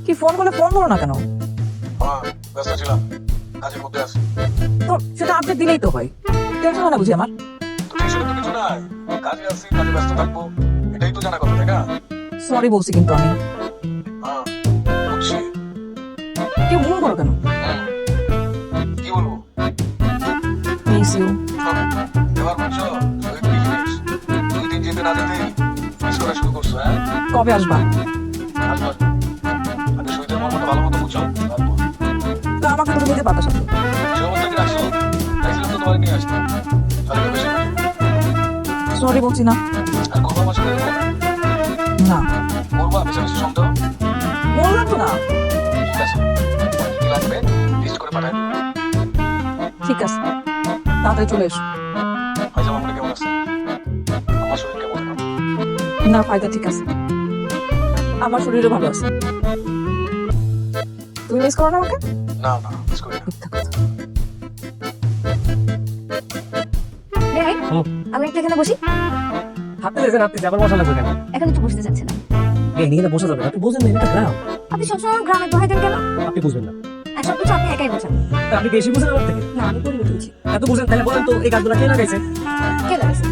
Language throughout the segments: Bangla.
কি ফোন করলে ফোন করো না কেন? ব্যস্ত ছিলাম, কাজের মধ্যে আছি। তো সেটা আপডেট দিলেই তো হয়, টেনশন হয় না বুঝি আমার? তো টেনশনের তো কিছু নাই, কাজে আছি, কাজে ব্যস্ত থাকবো, এটাই তো জানা কথা, তাই না? সরি বলছি কিন্তু আমি। হ্যাঁ, বুঝছি। কেউ মনে করো কেন? কি বলবো? Miss you. এবার বুঝছো, শহীদ কি জিনিস? 2 দিন যেতে না যেতেই মিস করা শুরু করছো, হ্যাঁ? কবে আসবা? আসবো আসবো। আগে শহীদের মর্মটা ভালো মতো বুঝছো, তারপর। তো আমাকে তো দিতে পারতো সাথে। সে অবস্থা কি রাখছো? চাইছিলাম তো তোমার নিয়ে আসতে। তাহলে বেশি সরি বলছি না। আর করবো আমার সাথে এরকম? না করবা বেশি বেশি সন্দেহ? বললাম তো না। ঠিক আছে, তোমার কি কি লাগবে লিস্ট করে পাঠাই দিও। ঠিক আছে, তাড়াতাড়ি চলে এসো। ফাইজা মামুনি কেমন আছে? আমার শরীর কেমন এখন? না ফায়দা ঠিক আছে, আমার শরীরও ভালো আছে। তুমি মিস করো না আমাকে? না না, মিস করি না। মিথ্যা কথা। আমি একটু এখানে বসি। হাঁটতে যাচ্ছেন, হাঁটতে আবার বসা লাগবে কেন? এখন একটু বসতে যাচ্ছে না। এখানে বসা যাবে না, আপনি বুঝেন না, এটা গ্রাম। আপনি সবসময় গ্রামে দোহাই দেন কেন? আপনি বুঝবেন না, আর সবকিছু আপনি একাই বোঝেন। তা আপনি বেশি বুঝেন আমার থেকে। না আমি পরিণত হয়েছি। এত বুঝেন তাহলে বলেন তো, এই গাছগুলা কে লাগাইছে? কে লাগাইছে?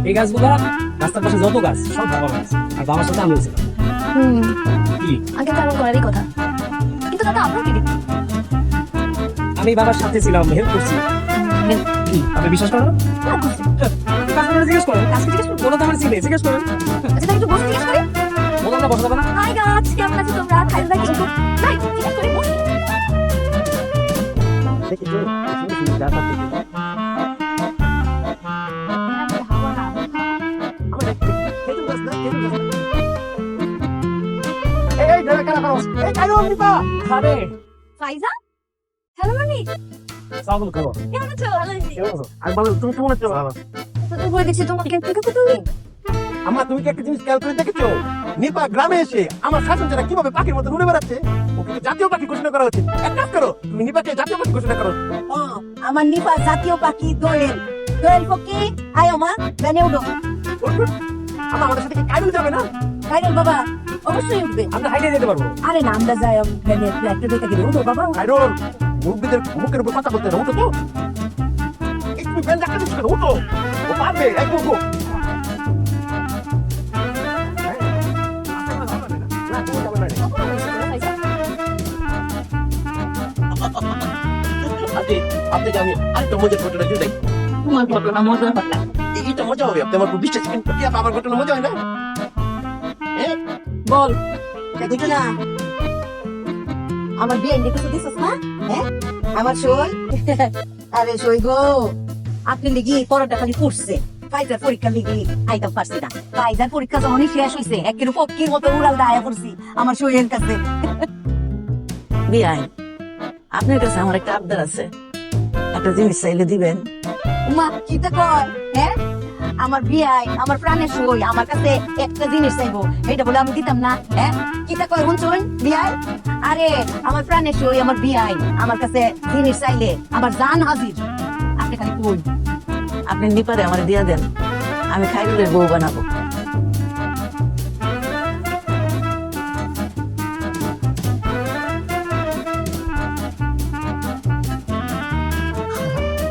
এই গাছগুলা রাস্তার পাশে যত গাছ সব বাবা লাগাইছে, আর বাবার সাথে আমি ছিলাম। কি? আগে তো এমন করারই কথা, কিন্তু দাদা আপনার কি দেখি? আমি বাবার সাথে ছিলাম, হেল্প করছি। কি আপনি বিশ্বাস করেন না? কাস্টমারে জিজ্ঞেস করেন, আজকে জিজ্ঞেস করবো। বলো তো আমার ছিলে, জিজ্ঞেস করেন। আচ্ছা তাহলে একটু বসে জিজ্ঞেস করি। বললাম না বসা যাবে না। হাই গাছ, কেমন আছো তোমরা? খাইলে দেখি একটু নাই জিজ্ঞেস করি বসি। ফাইজা, হ্যালো মানি, সালাম করো। কেমন আছো? ভালো আছি। কেমন আছো? আমি ভালো, তুমি কেমন আছো? ভালো। তো তুমি বলে দিচ্ছি তোমাকে কেন থেকে তুমি? আমার তুমি কি একটা জিনিস খেয়াল করে দেখেছো? নিপা গ্রামে এসে আমার শাসন যারা কিভাবে পাখির মতো উড়ে বেড়াচ্ছে, ওকে তো জাতীয় পাখি ঘোষণা করা উচিত। এক কাজ করো, তুমি নিপাকে জাতীয় পাখি ঘোষণা করো। আমার নিপা জাতীয় পাখি দোয়েল। দোয়েল পক্ষী আয় মা বেনে উঠো। উঠুন। আমাদের সাথে কি কাইরুল যাবে না? কাইরুল বাবা অবশ্যই উঠবে। আমরা হাইটে যেতে পারবো। আরে না আমরা যাই বেনে একটা দেখে গেলে উঠো বাবা। কাইরুল, মুরব্বীদের মুখের উপর কথা বলতে না, উঠো তো। এই তুমি বেন ডাক্তার দিচ্ছ কেন? উঠো। ও পারবে, এক মুখো। না, তুমি যাবে না রে। আপনাকে আমি আরেকটা মজার ঘটনা জুড়াই। তোমার ঘটনা মজা পাতা। এইটা মজা হবে, আপনি আমার খুব বিশ্বাস করেন। কি আমার ঘটনা মজা হয় না? হ্যাঁ, বল দেখো না আমার বিয়ে দেখে তো দিছস না? হ্যাঁ আমার সই আরে সই গো আপনি লিগি পড়াটা খালি পড়ছে ফাইজার পরীক্ষা লিগি আইতাম পারছি না ফাইজার পরীক্ষা যখনই শেষ হয়েছে একের পক্ষীর মতো উড়াল দায়া পড়ছি আমার সইয়ের কাছে বিয়াই আপনার কাছে আমার একটা আবদার আছে, একটা জিনিস চাইলে দিবেন? মা চিন্তা কর হ্যাঁ আমার বিয়াই আমার প্রাণের সই আমার কাছে একটা জিনিস চাইবো এটা বলে আমি দিতাম না হ্যাঁ চিন্তা কর শুনছুন বিয়াই আরে আমার প্রাণের সই আমার বিয়াই আমার কাছে জিনিস চাইলে আমার জান হাজির আপনি খালি কই আপনি নিপারে আমার দিয়া দেন, আমি খাইরুলের বউ বানাবো।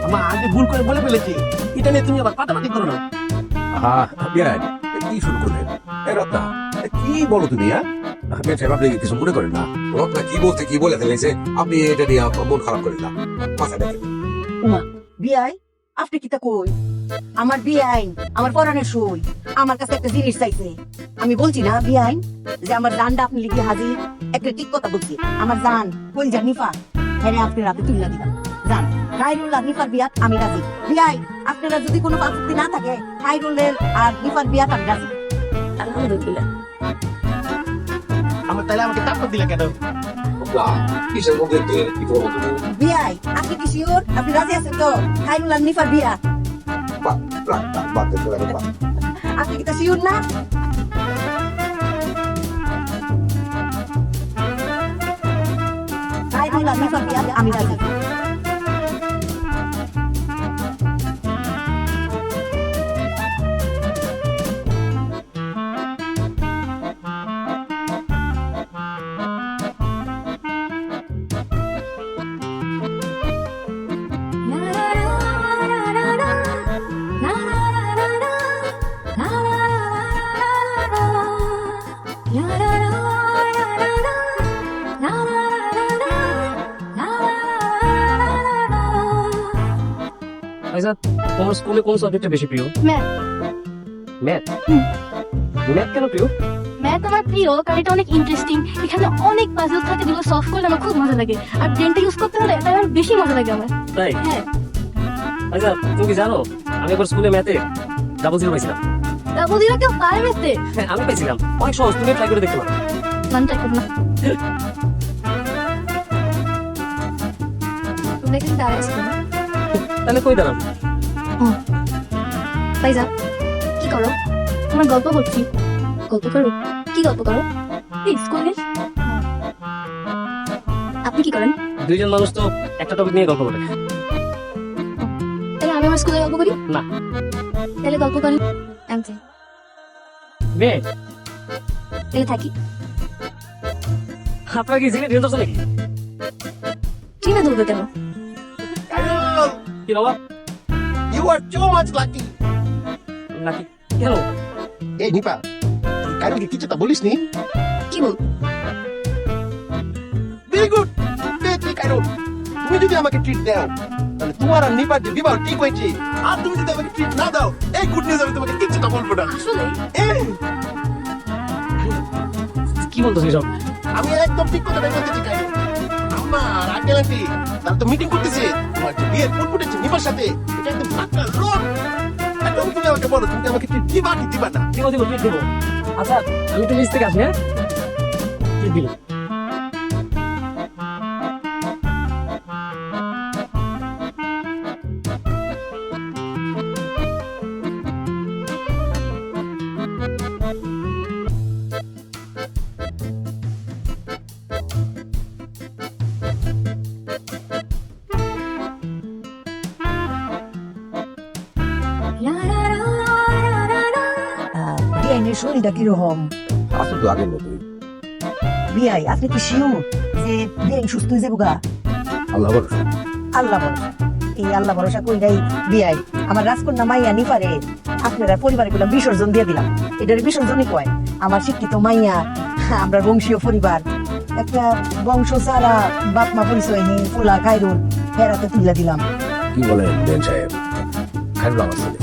আমার আগে ভুল করে বলে ফেলেছি, এটা নিয়ে তুমি আবার পাতাপাতি করো না। বিয়ান, কি শুরু করলেন? রত্না, কি বলো তুমি? আপনি কিছু মনে করেন না? রত্না কি বলতে কি বলে ফেলেছে, আপনি এটা নিয়ে মন খারাপ করেন না। মাথায় দেখেন, বিয়াই আপনি কি তা কই আমার বিয়াই আমার পরাণের সই আমার কাছে একটা জিনিস চাইছে আমি বলছি না বিয়াই যে আমার জানটা আপনি লিখে হাজির একটা ঠিক কথা বলছি আমার জান কই জান নিফা হ্যাঁ আপনি রাতে তুললা দিলাম জান খাইরুল্লাহ নিফার বিয়াত আমি রাজি বিয়াই আপনারা যদি কোনো আপত্তি না থাকে খাইরুলের আর নিফার বিয়াত আমি রাজি আলহামদুলিল্লাহ। আমার তাহলে আমাকে তারপর দিলে কেন? কিসের মধ্যে কি বলো তুমি? বিয়াই আপনি কি শিওর আপনি রাজি আছেন তো খাইরুল আর নিফার বিয়া বাদ দেন, চলে গেল। আপনি কি তা শিওর না খাইরুল আর নিফার বিয়া আমি রাজি আচ্ছা তোমার স্কুলে কোন সাবজেক্টটা বেশি প্রিয়? ম্যাথ। ম্যাথ? ম্যাথ কেন প্রিয়? ম্যাথ আমার প্রিয় কারণ এটা অনেক ইন্টারেস্টিং। এখানে অনেক পাজল থাকে যেগুলো সলভ করলে আমার খুব মজা লাগে, আর ব্রেনটা ইউজ করতে হলে এটা আমার বেশি মজা লাগে আমার। তাই? হ্যাঁ। আচ্ছা তুমি কি জানো আমি একবার স্কুলে ম্যাথে ডাবল জিরো পাইছিলাম। ডাবল জিরো কেউ পারে ম্যাথে? হ্যাঁ আমি পাইছিলাম, অনেক সহজ, তুমি ট্রাই করে দেখতে পারো। মান ট্রাই করব না। তুমি এখানে দাঁড়াইছো না? তাহলে কই দাঁড়াবো? ফাইজা কি করো? তোমার গল্প করছি। গল্প করো? কি গল্প করো? এই স্কুলের। আপনি কি করেন? দুইজন মানুষ তো একটা টপিক নিয়ে গল্প করে। তাহলে আমি আমার স্কুলে গল্প করি না। তাহলে গল্প করি আমি মেয়ে তাহলে থাকি। আপনার কি জিনিস ধরছে নাকি? ট্রেনে ধরবে কেন? কি বাবা you are too much lucky. নাকি কেন? এই নিপা, কারণকে কিছু তা বলিস নি? কি বল? Very good. কারণ তুমি যদি আমাকে ট্রিট দাও তাহলে তোমার আর নিপার যে বিবাহ ঠিক হয়েছে, আর তুমি যদি আমাকে ট্রিট না দাও এই গুড নিউজ আমি তোমাকে কিচ্ছুটা বলবো না। আসলে এই, কি বলতেছিস সব? আমি একদম ঠিক কথা বলতেছি কারণ আমার আঙ্কেল আন্টি তারা তো মিটিং করতেছে তোমার যে বিয়ের ফুল ফুটেছে নিপার সাথে, এটা একদম পাক্কা লোক। এখন তুমি আমাকে বলো তুমি আমাকে ট্রিট দিবা কি দিবা না? দিব দিব ট্রিট দিব। আচ্ছা আমি একটু নিচ থেকে আসি। হ্যাঁ ট্রিট দিব। বিআইনের শরীরটা কিরকম? আসলে তো আগের মতোই। বিআই আপনি কি শিওর যে বিআইন সুস্থ হয়ে যাবো গা? আল্লাহ ভরসা। আল্লাহ ভরসা। এই আল্লাহ ভরসা কইরাই বিআই আমার রাজকন্যা মাইয়া নিপারে আপনারা পরিবারে গুলো বিসর্জন দিয়ে দিলাম। এটার বিসর্জনই কয় আমার শিক্ষিত মাইয়া, আমরা বংশীয় পরিবার, একটা বংশ ছাড়া বাপ মা পরিচয়হীন ফুলা খাইরুল ফেরাতে তুলে দিলাম। কি বলেন বেন সাহেব? খাইরুল আমার ছেলে।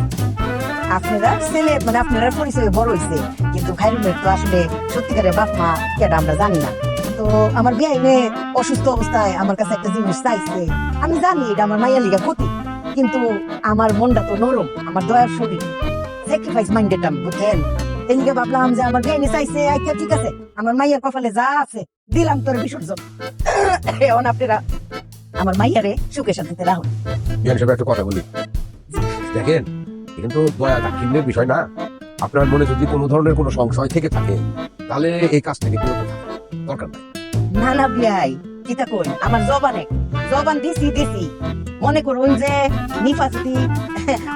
আপনারা ছেলে মানে আপনারা পরিচয় বড় হয়েছে, কিন্তু খাইরুলের তো আসলে সত্যিকারের বাপ মা কেটা আমরা জানি না। তো আমার বিআইনে অসুস্থ অবস্থায় আমার কাছে একটা জিনিস চাইছে। আমি জানি এটা আমার মাইয়া লিগা ক্ষতি, কিন্তু আমার মনটা তো নরম, আমার দয়ার শরীর, স্যাক্রিফাইস মাইন্ডেড আমি, বুঝলেন? এদিকে ভাবলাম যে আমার বিআইনে চাইছে, আচ্ছা ঠিক আছে, আমার মাইয়ার কপালে যা আছে দিলাম তোর বিসর্জন। এখন আপনারা আমার মাইয়ারে সুখে শান্তিতে রাখুন। বেন সাহেব একটা কথা বলি, দেখেন কিন্তু দয়া দাক্ষিণ্যের বিষয় না। আপনার মনে যদি কোনো ধরনের কোনো সংশয় থেকে থাকে তাহলে এই কাজ থেকে বিরত থাকা দরকার নাই। না না বিয়াই কিতা কই, আমার জবান দিছি। মনে করুন যে নিফা যদি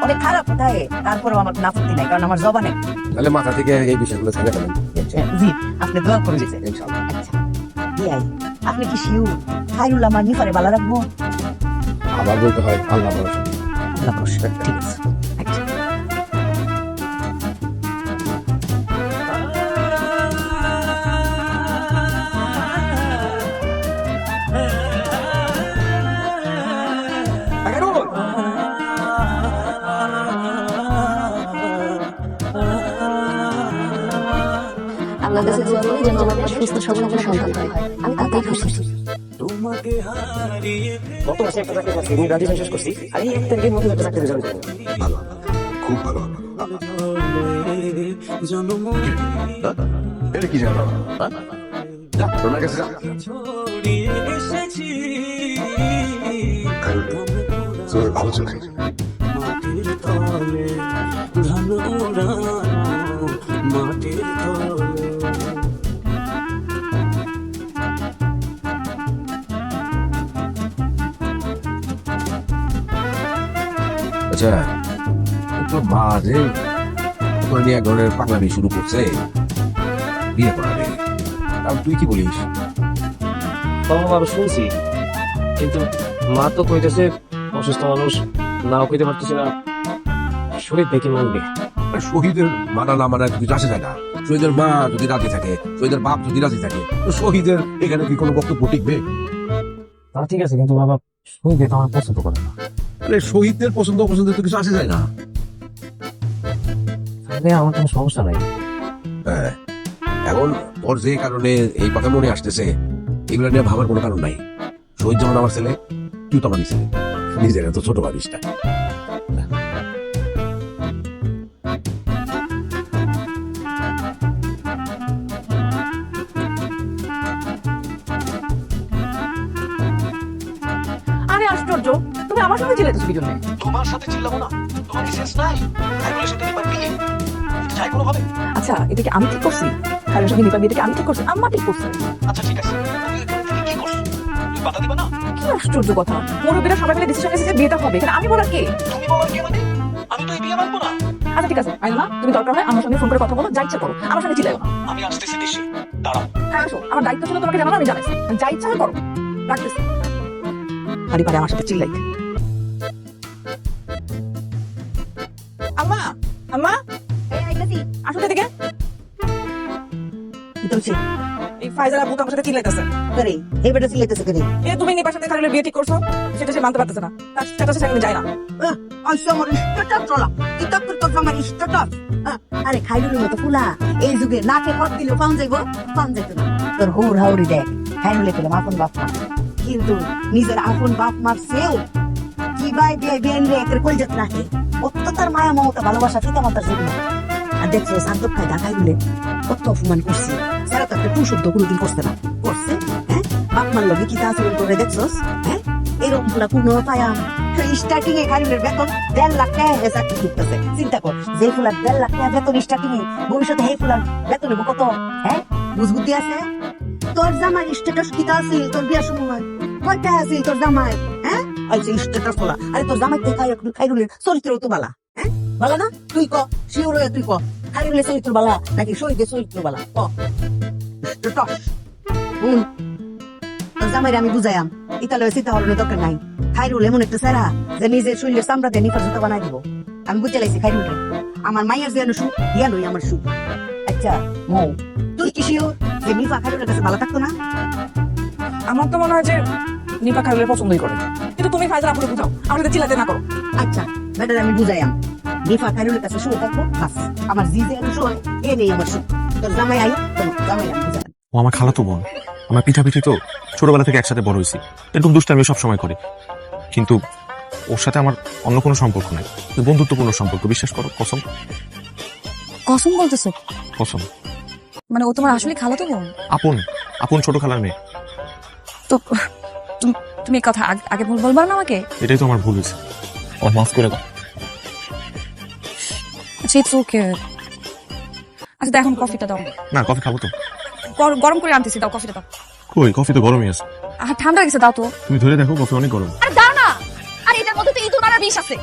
অনেক খারাপ থাকে তারপরেও আমার কোনো আপত্তি নাই, কারণ আমার জবানে। তাহলে মাথা থেকে এই বিষয়গুলো ছেড়ে ফেলেন। জি আপনি দোয়া করে দিচ্ছেন। ইনশাআল্লাহ। আচ্ছা বিয়াই আপনি কি শিওর খাইরুল আমার নিফারে ভালো রাখবো? আবার বলতে হয় আল্লাহ ভরসা। আল্লাহ ভরসা, ঠিক আছে। আচ্ছা আল্লাহর কাছে দোয়া করি যেন আমাদের সুস্থ সবল একটা সন্তান হয়। আমি তাতেই খুশি। গত মাসে একটা চাকরি করছি, আমি গ্রাজুয়েশন শেষ করছি, আর এই 1 তারিখের মধ্যে একটা চাকরি রেজাল্ট করবো। ভালো, খুব ভালো। এটা কি জানো? যা তোমার কাছে যা। তোর ভালো চলে। আচ্ছা তোর মা যে তোর নিয়ে এক ধরনের পাগলামি শুরু করছে বিয়ে করাবে, তাহলে তুই কি বলিস? বাবা শুনছি, কিন্তু মা তো কইতেছে অসুস্থ মানুষ, নাও কইতে পারতেছি না, শরীর দেখে মানবে। শহীদের মানা না মানা যদি আসে যায় না, শহীদের মা যদি রাজি থাকে, শহীদের বাপ যদি রাজি থাকে, তো শহীদের এখানে কি কোনো বক্তব্য টিকবে? তা ঠিক আছে, কিন্তু বাবা শহীদ তো আমার পছন্দ করে না। আরে শহীদদের পছন্দ অপছন্দ তো কিছু আসে যায় না। তাহলে আমার কোনো সমস্যা নাই। হ্যাঁ, এখন তোর যে কারণে এই কথা মনে আসতেছে এগুলো নিয়ে ভাবার কোনো কারণ নাই। শহীদ যেমন আমার ছেলে, তুই তো আমার ছেলে, নিজের এত ছোট ভাবিস না। আরে আশ্চর্য, তুমি আমার সঙ্গে চিল্লাইতেছো কি জন্য? তোমার সাথে চিল্লাবো না, তোমার কি সেন্স নাই? খাইরুলের সাথে নিপার বিয়ে, এটা যাই কোনো হবে? আচ্ছা, এটা কি আমি ঠিক করছি? খাইরুলের সঙ্গে নিপার বিয়েটা কি আমি ঠিক করছি? আম্মা ঠিক করছে। আচ্ছা ঠিক আছে, তুমি এখান থেকে কি করছো? তুমি বাধা দিবা না? কি আশ্চর্য কথা, মুরব্বীরা সবাই মিলে ডিসিশন নিয়েছে যে বিয়েটা হবে, এখানে আমি বলার কে? তুমি বলার কে মানে? আমি তো এই বিয়ে মানবো না। আচ্ছা ঠিক আছে, আইলা তুমি দরকার হয় আমার সঙ্গে ফোন করে কথা বলো, যা ইচ্ছা করো, আমার সঙ্গে চিল্লাইও না। আমি আসতেছি দেশে, দাঁড়াও। হ্যাঁ আসো, আমার দায়িত্ব ছিল তোমাকে জানানো, আমি জানাইছি, যা ইচ্ছা হয় করো, রাখতেছি। পারি পারে আমার সাথে চিল্লাইতে। আম্মা, আম্মা, এই আইতাছি, আসো এদিকে। কি করছিস? এই ফাইজার আব্বু তো আমার সাথে চিল্লাইতেছে। করে এই বেটা চিল্লাইতেছে করে। এ তুমি নিপার সাথে খাইরুলের বিয়ে ঠিক করছো, সেটা সে মানতে পারতেছে না, তার স্ট্যাটাসে সেখানে যায় না। আইসা আমার স্ট্যাটাস চলা, কিতাব করতে আমার স্ট্যাটাস। আরে খাইরুলের মতো ফুলা এই যুগে নাকে পথ দিলে পান যাইবো না। তোর হুর হাউরি দেখ, খাইরুলে পেলাম আপন বাপ মা, কিন্তু নিজের আপন বাপ মার সেও কি ভাই দিয়ে বেন রে একের কই যেত নাকি অত্যতার মায়া মমতা ভালোবাসা পিতা মাতার জন্য। আর দেখছো সান্তব খাই ঢাকায় বলে কত অপমান করছি, সেটা তো একটা টুশুদ্ধ কোনোদিন করছে না, করছে? হ্যাঁ, বাপ মার লগে কি আচরণ করে দেখছোস? হ্যাঁ, এরকম ফুলা কোনো পায়া স্টার্টিং এ খাইরুলের বেতন 1.5 লাখ টাকা হয়ে চাকরি করতেছে। চিন্তা কর, যে ফুলার 1.5 লাখ টাকা বেতন স্টার্টিং এ, ভবিষ্যতে এই ফুলার বেতন নেবো কত? হ্যাঁ, বুঝবুদ্ধি আছে? তোর জামাই স্ট্যাটাস কিতা আছে তোর বিয়ার সময়? কয়টা আছে তোর জামাই? হ্যাঁ, আইছে স্ট্যাটাস বলা। আরে তোর জামাই থেকে খাইরুলের চরিত্র তো বালা, হ্যাঁ বালা না? তুই ক, শিওর হয়ে তুই ক, খাইরুলের চরিত্র বালা নাকি শহীদের চরিত্র বালা? ক স্ট্যাটাস। হুন, তোর জামাইরে আমি বুঝাইয়াম ইতালয় চিন্তা হওয়ার দরকার নাই। খাইরুল এমন একটা সেরা যে নিজের শরীরের চামড়া দিয়ে নিফার জুতা বানাই দিব। আমি বুঝতে লাইছি খাইরুল আমার মাইয়ার যে সুখ, ইয়া নই আমার সুখ। আচ্ছা মৌ, তুই কি শিওর যে নিফা খাইরুলের কাছে ভালো থাকতো না? আমার তো মনে হয় যে নিপা খাইরুলের পছন্দই করে, কিন্তু তুমি ফাইজার আপুকে বুঝাও, আমার সাথে চিল্লাতে না করো। আচ্ছা বেটার আমি বুঝাইয়াম, নিফা খাইরুলের কাছে শুয়ে থাকবো, বাস আমার জি যে সুখ এ নেই আমার সুখ। তোর জামাই আই, তোর জামাই আমি বুঝাই। ও আমার খালাতো বোন, আমার পিঠাপিঠি তো ছোটবেলা থেকে একসাথে বড় হয়েছি, এরকম দুষ্টামি সব সময় করে, কিন্তু ওর সাথে আমার অন্য কোনো সম্পর্ক নাই, বন্ধুত্বপূর্ণ সম্পর্ক, বিশ্বাস করো, কসম কসম বলতেছো? কসম। মানে ও তোমার আসলে খালাতো বোন? আপন আপন ছোট খালার মেয়ে। তো তুমি এই কথা আগে বলবা না আমাকে? এটাই তো আমার ভুল হয়েছে, আমার মাফ করে দাও। আচ্ছা ইটস ওকে। আচ্ছা দাও এখন কফিটা দাও। না, কফি খাবো তো। গরম করে আনতেছি, দাও কফিটা দাও। কই, কফি তো গরমই আছে। ঠান্ডা গেছে, দাও তো। তুমি ধরে দেখো, কফি অনেক গরম। আরে দাও না, আরে এটার মধ্যে তো ইঁদুর মারার বিষ আছে।